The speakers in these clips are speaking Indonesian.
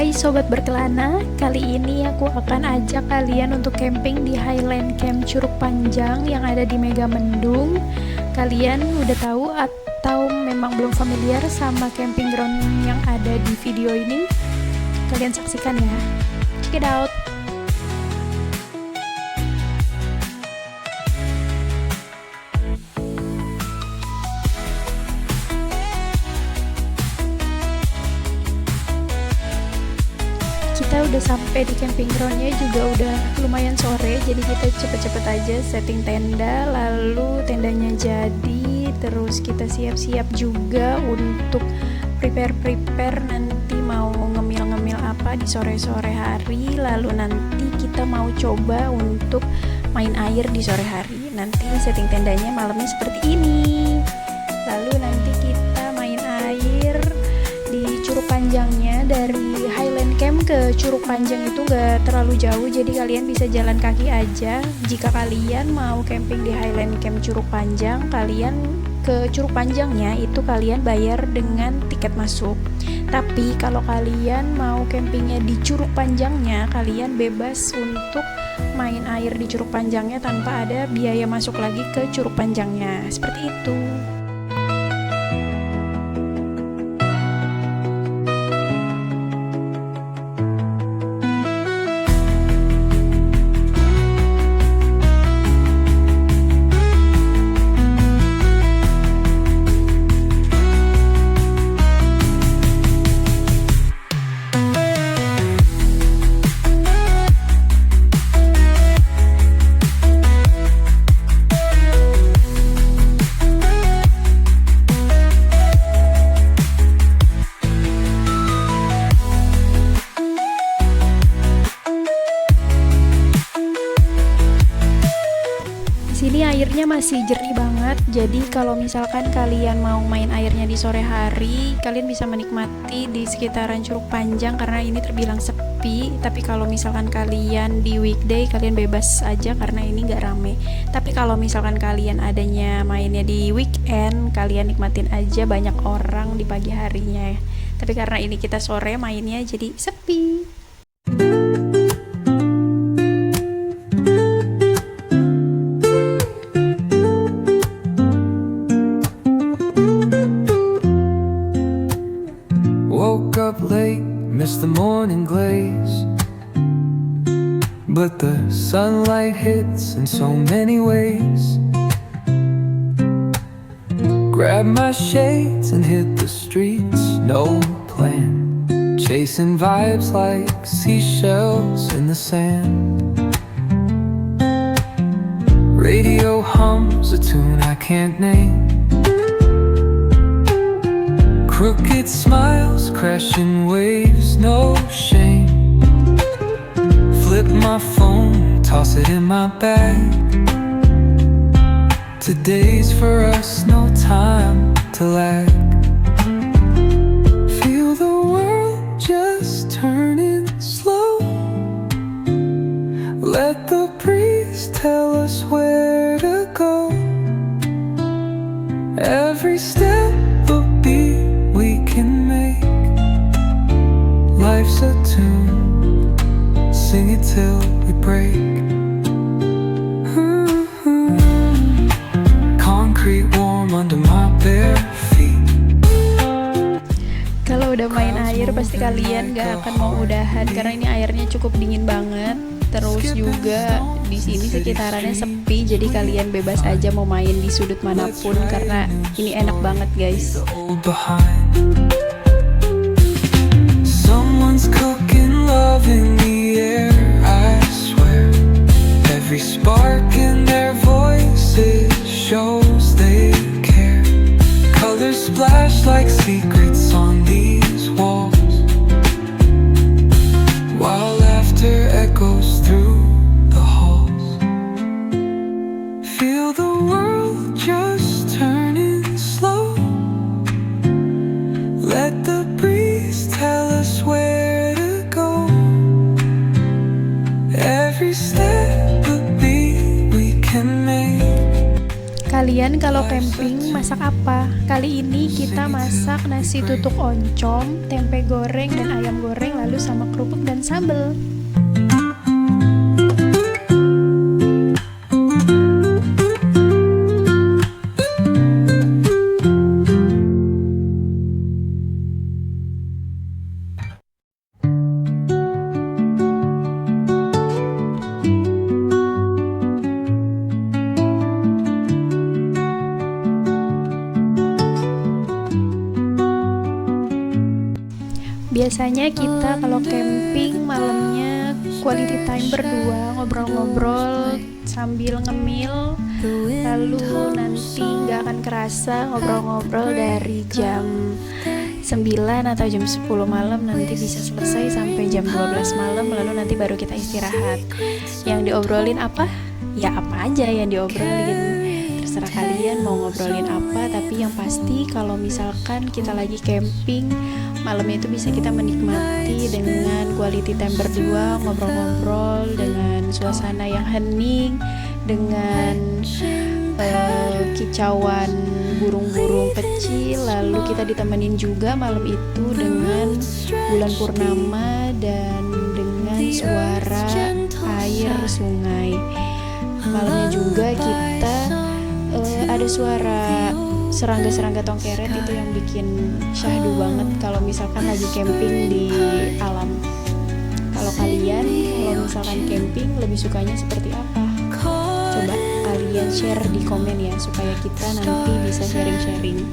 Hai Sobat Berkelana, kali ini aku akan ajak kalian untuk camping di Highland Camp Curug Panjang yang ada di Megamendung. Kalian udah tahu atau memang belum familiar sama camping ground yang ada di video ini? Kalian saksikan ya, check it out. Kita udah sampai di camping groundnya juga udah lumayan sore, jadi kita cepet-cepet aja setting tenda, lalu tendanya jadi, terus kita siap-siap juga untuk prepare nanti mau ngemil-ngemil apa di sore-sore hari, lalu nanti kita mau coba untuk main air di sore hari. Nanti setting tendanya malamnya seperti ini, lalu nanti kita main air di Curug Panjangnya. Dari Highland Camp ke Curug Panjang itu gak terlalu jauh, jadi kalian bisa jalan kaki aja. Jika kalian mau camping di Highland Camp Curug Panjang, kalian ke Curug Panjangnya itu kalian bayar dengan tiket masuk. Tapi kalau kalian mau campingnya di Curug Panjangnya, kalian bebas untuk main air di Curug Panjangnya tanpa ada biaya masuk lagi ke Curug Panjangnya. Seperti itu. Sini airnya masih jernih banget, jadi kalau misalkan kalian mau main airnya di sore hari, kalian bisa menikmati di sekitaran Curug Panjang karena ini terbilang sepi. Tapi kalau misalkan kalian di weekday, kalian bebas aja karena ini gak rame. Tapi kalau misalkan kalian adanya mainnya di weekend, kalian nikmatin aja banyak orang di pagi harinya. Tapi karena ini kita sore mainnya, jadi sepi. Up late, missed the morning glaze, but the sunlight hits in so many ways. Grab my shades and hit the streets, no plan, chasing vibes like seashells in the sand. Radio hums a tune I can't name, crooked smiles, crashing waves, no shame. Flip my phone, toss it in my bag. Today's for us, no time to lag. Feel the world just turning slow. Let the breeze tell us where to go. Every step a beat we can make. Life's a tune, sing it till we break. Concrete warm under my bare feet. Kalau udah main air pasti kalian gak akan mau udahan karena ini airnya cukup dingin banget. Terus juga di sini sekitarannya sepi, jadi kalian bebas aja mau main di sudut manapun karena ini enak banget guys. Someone's cooking love in the air, I swear. Every spark in their voices shows they care. Colors splash like secrets on these walls, while laughter echoes through the halls. Feel the world just turning slow. Let the breeze tell us where to go. Every step a beat we can make. Kalian kalau camping masak apa? Kali ini kita masak nasi tutuk oncom, tempe goreng dan ayam goreng, lalu sama kerupuk dan sambal. Biasanya kita kalau camping malamnya quality time berdua, ngobrol-ngobrol sambil ngemil, lalu nanti nggak akan kerasa ngobrol-ngobrol dari jam 9 atau jam 10 malam, nanti bisa selesai sampai jam 12 malam, lalu nanti baru kita istirahat. Yang diobrolin apa? Ya apa aja yang diobrolin, terserah kalian mau ngobrolin apa, tapi yang pasti kalau misalkan kita lagi camping malamnya itu bisa kita menikmati dengan quality time berdua, ngobrol-ngobrol dengan suasana yang hening, dengan kicauan burung-burung kecil, lalu kita ditemenin juga malam itu dengan bulan purnama dan dengan suara air sungai. Malamnya juga kita ada suara serangga-serangga tongkeret, itu yang bikin syahdu banget kalau misalkan lagi camping di alam. Kalau kalian, kalau misalkan camping lebih sukanya seperti apa? Coba kalian share di komen ya, supaya kita nanti bisa sharing-sharing.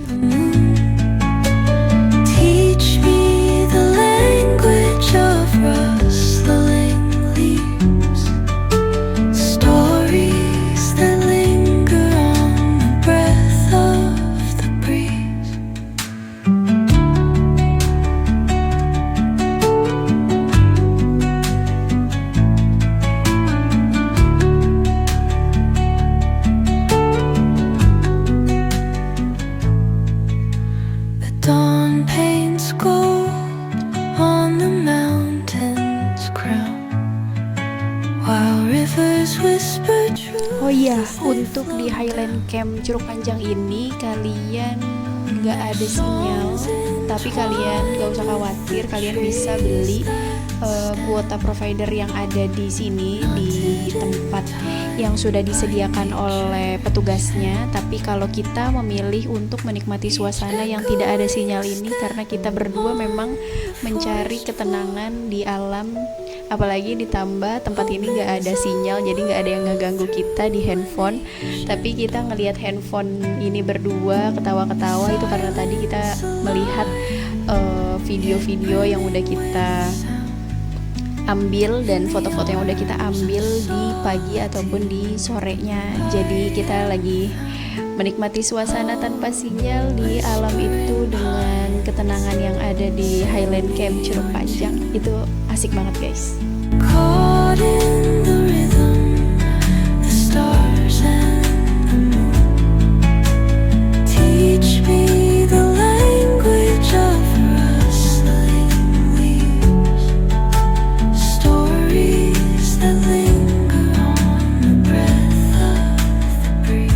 Teach me the language of rustling leaves, stories that linger on the breath of the breeze. The dawn paints gold on the mountain's crown, while rivers whisper truth. Oh iya, untuk di Highland Camp Curug Panjang ini kalian nggak ada sinyal, tapi kalian nggak usah khawatir, kalian bisa beli kuota provider yang ada di sini di tempat yang sudah disediakan oleh petugasnya. Tapi kalau kita memilih untuk menikmati suasana yang tidak ada sinyal ini, karena kita berdua memang mencari ketenangan di alam, apalagi ditambah tempat ini nggak ada sinyal, jadi nggak ada yang ngeganggu kita di handphone. Tapi kita ngelihat handphone ini berdua ketawa-ketawa itu karena tadi kita melihat video-video yang udah kita ambil dan foto-foto yang udah kita ambil di pagi ataupun di sorenya. Jadi kita lagi menikmati suasana tanpa sinyal di alam itu dengan ketenangan yang ada di Highland Camp Curug Panjang. Itu asik banget guys. Caught in the rhythm, the stars and the moon. Teach me the language of rustling leaves, stories that linger on the breath of the breeze.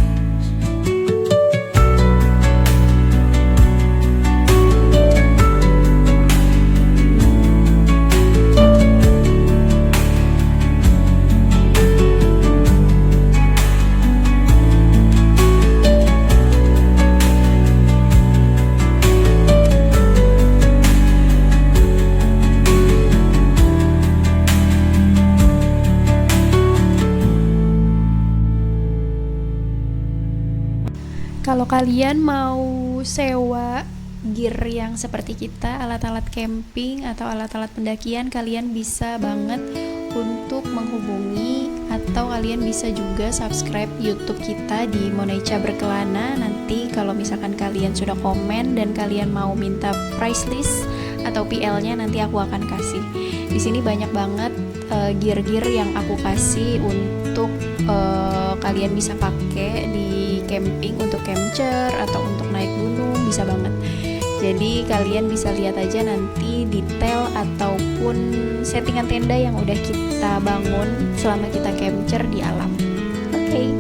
Kalau kalian mau sewa gear yang seperti kita, alat-alat camping atau alat-alat pendakian, kalian bisa banget untuk menghubungi, atau kalian bisa juga subscribe YouTube kita di Monecha Berkelana. Nanti kalau misalkan kalian sudah komen dan kalian mau minta price list atau PL-nya, nanti aku akan kasih. Di sini banyak banget gear-gear yang aku kasih untuk kalian bisa pakai di camping, untuk camcher atau untuk naik gunung, bisa banget. Jadi kalian bisa lihat aja nanti detail ataupun settingan tenda yang udah kita bangun selama kita camcher di alam. Oke.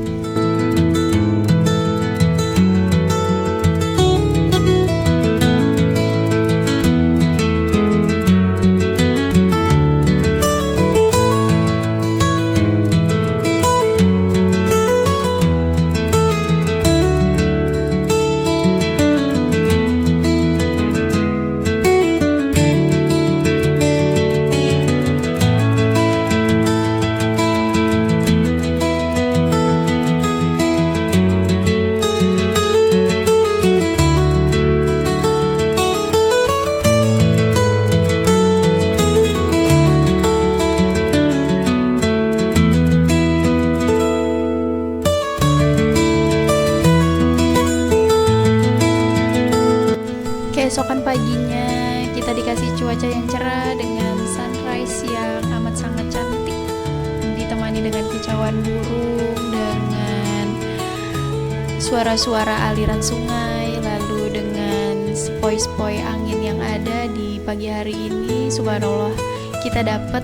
dikasih cuaca yang cerah dengan sunrise yang amat sangat cantik, ditemani dengan kicauan burung, dengan suara-suara aliran sungai, lalu dengan sepoi-sepoi angin yang ada di pagi hari ini. Subhanallah, kita dapat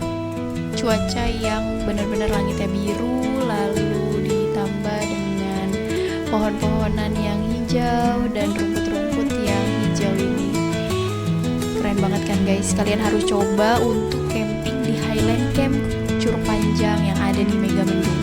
cuaca yang benar-benar langitnya biru, lalu ditambah dengan pohon-pohonan yang hijau dan rumput-rumput yang hijau ini. Keren banget kan guys, kalian harus coba untuk camping di Highland Camp Curug Panjang yang ada di Megamendung.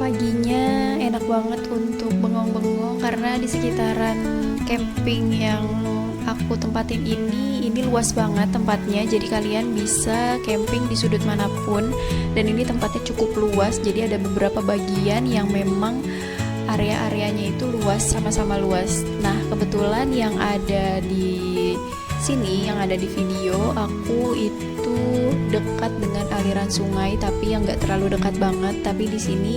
Paginya enak banget untuk bengong-bengong karena di sekitaran camping yang aku tempatin ini luas banget tempatnya, jadi kalian bisa camping di sudut manapun, dan ini tempatnya cukup luas, jadi ada beberapa bagian yang memang area-areanya itu luas, sama-sama luas. Nah, kebetulan yang ada di sini, yang ada di video aku itu dekat dengan aliran sungai, tapi yang nggak terlalu dekat banget. Tapi di sini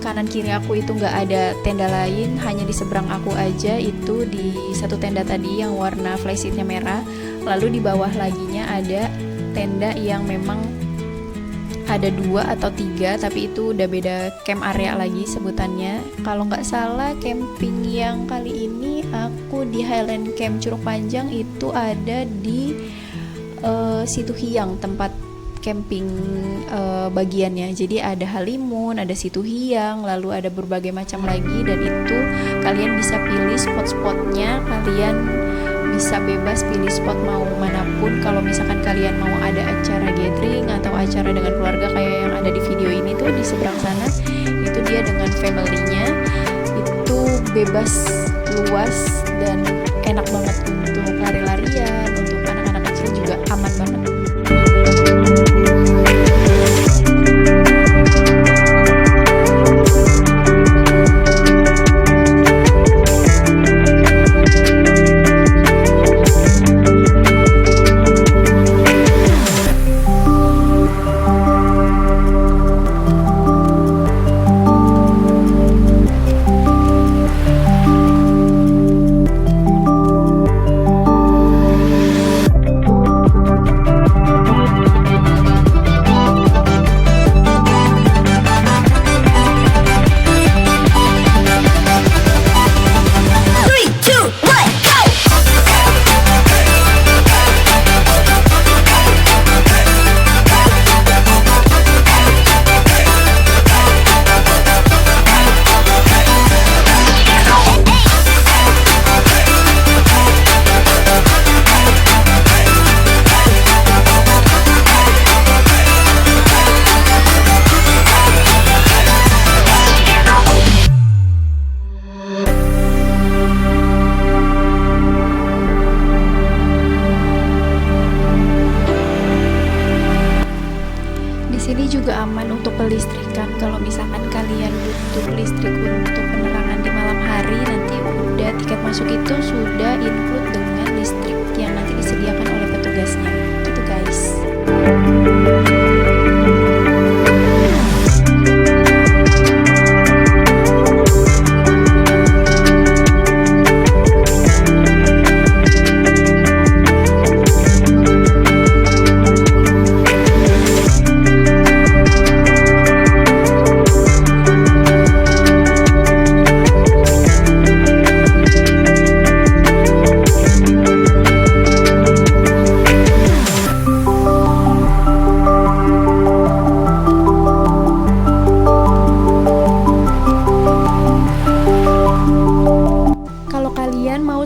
kanan kiri aku itu nggak ada tenda lain, hanya di seberang aku aja itu di satu tenda tadi yang warna flysheetnya merah. Lalu di bawah laginya ada tenda yang memang ada 2 atau 3, tapi itu udah beda camp area lagi sebutannya. Kalau nggak salah camping yang kali ini aku di Highland Camp Curug Panjang itu ada di Situ Hiang, tempat camping bagiannya. Jadi ada Halimun, ada Situ Hiang, lalu ada berbagai macam lagi, dan itu kalian bisa pilih spot-spotnya, kalian bisa bebas pilih spot mau manapun. Kalau misalkan kalian mau ada acara gathering atau acara dengan keluarga kayak yang ada di video ini tuh di seberang sana, itu dia dengan family-nya, itu bebas, luas, dan enak banget untuk lari-larian, untuk anak-anak kecil juga aman banget. Sini juga aman untuk pelistrikan. Kalau misalkan kalian butuh listrik untuk penerangan di malam hari, nanti udah tiket masuk itu sudah include dengan listrik yang nanti disediakan oleh petugasnya. Gitu guys.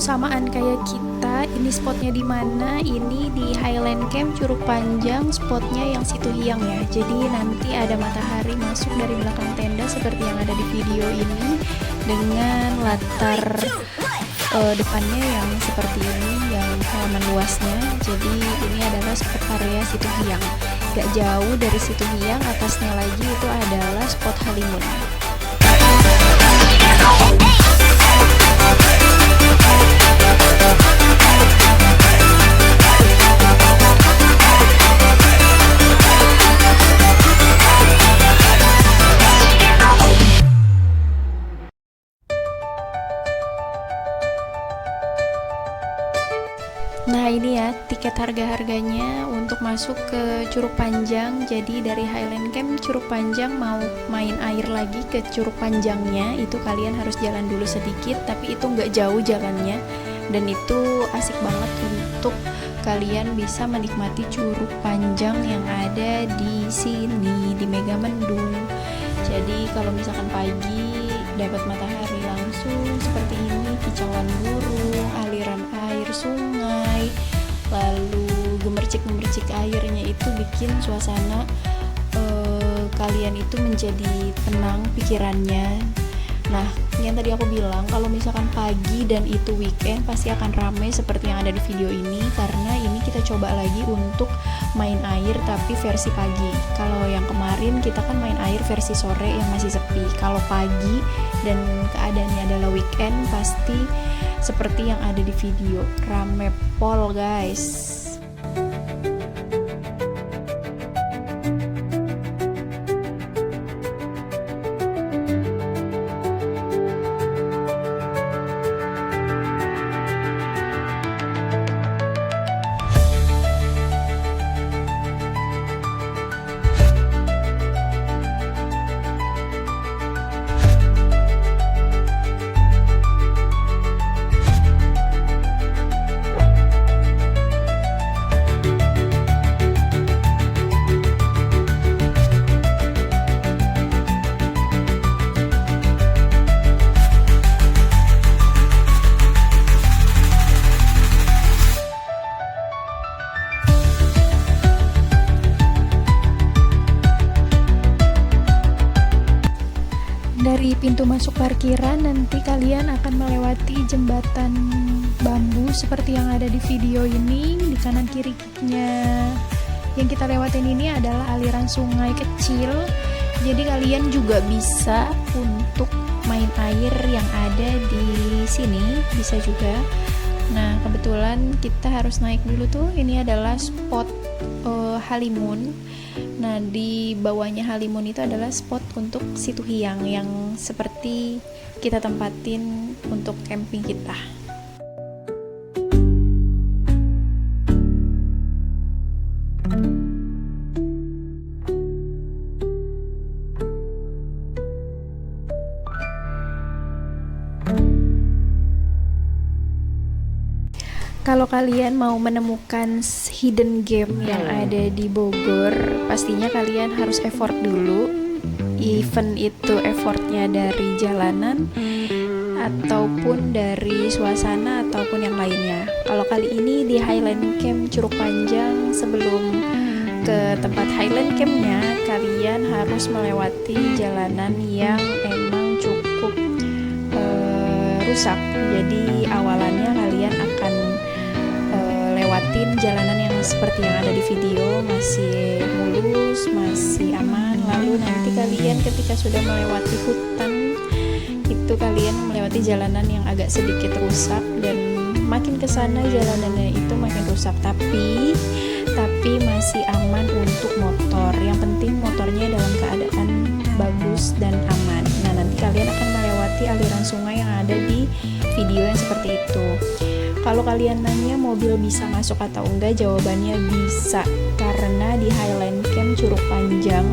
Samaan kayak kita, ini spotnya di mana? Ini di Highland Camp Curug Panjang, spotnya yang Situ Hiang ya. Jadi nanti ada matahari masuk dari belakang tenda seperti yang ada di video ini, dengan latar depannya yang seperti ini, yang taman luasnya. Jadi ini adalah spot area Situhiang. Gak jauh dari Situhiang, atasnya lagi itu adalah spot Halimun. Nah ini ya tiket harga-harganya untuk masuk ke Curug Panjang. Jadi dari Highland Camp Curug Panjang mau main air lagi ke Curug Panjangnya, itu kalian harus jalan dulu sedikit, tapi itu nggak jauh jalannya, dan itu asik banget untuk kalian bisa menikmati Curug Panjang yang ada di sini di Megamendung. Jadi kalau misalkan pagi dapat matahari langsung seperti ini, kicauan burung, aliran air sungai, lalu gemercik-gemercik airnya itu bikin suasana kalian itu menjadi tenang pikirannya. Nah, yang tadi aku bilang kalau misalkan pagi dan itu weekend pasti akan ramai seperti yang ada di video ini, karena ini kita coba lagi untuk main air tapi versi pagi. Kalau yang kemarin kita kan main air versi sore yang masih sepi. Kalau pagi dan keadaannya adalah weekend pasti seperti yang ada di video, rame pol guys. Dari pintu masuk parkiran nanti kalian akan melewati jembatan bambu seperti yang ada di video ini. Di kanan kirinya yang kita lewatin ini adalah aliran sungai kecil. Jadi kalian juga bisa untuk main air yang ada di sini, bisa juga. Nah, kebetulan kita harus naik dulu tuh. Ini adalah spot Halimun. Nah, di bawahnya Halimun itu adalah spot untuk Situhiang yang seperti kita tempatin untuk camping kita. Kalau kalian mau menemukan hidden game yang ada di Bogor, pastinya kalian harus effort dulu. Even itu effortnya dari jalanan ataupun dari suasana ataupun yang lainnya. Kalau kali ini di Highland Camp Curug Panjang, sebelum ke tempat Highland Campnya, kalian harus melewati jalanan yang emang cukup rusak. Jadi awalannya kalian akan lewatin jalanan yang seperti yang ada di video, masih mulus, masih aman. Lalu nanti kalian ketika sudah melewati hutan itu kalian melewati jalanan yang agak sedikit rusak, dan makin kesana jalanannya itu makin rusak, tapi masih aman untuk motor. Yang penting motornya dalam keadaan bagus dan aman. Nah, nanti kalian akan melewati aliran sungai yang ada di video yang seperti itu. Kalau kalian nanya mobil bisa masuk atau enggak, jawabannya bisa, karena di Highland Camp Curug Panjang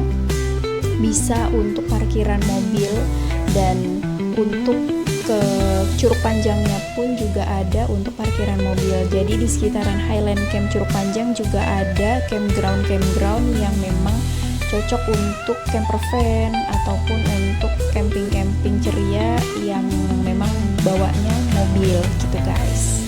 bisa untuk parkiran mobil, dan untuk ke Curug Panjangnya pun juga ada untuk parkiran mobil. Jadi di sekitaran Highland Camp Curug Panjang juga ada campground yang memang cocok untuk camper van ataupun untuk camping ceria yang memang bawanya mobil gitu guys.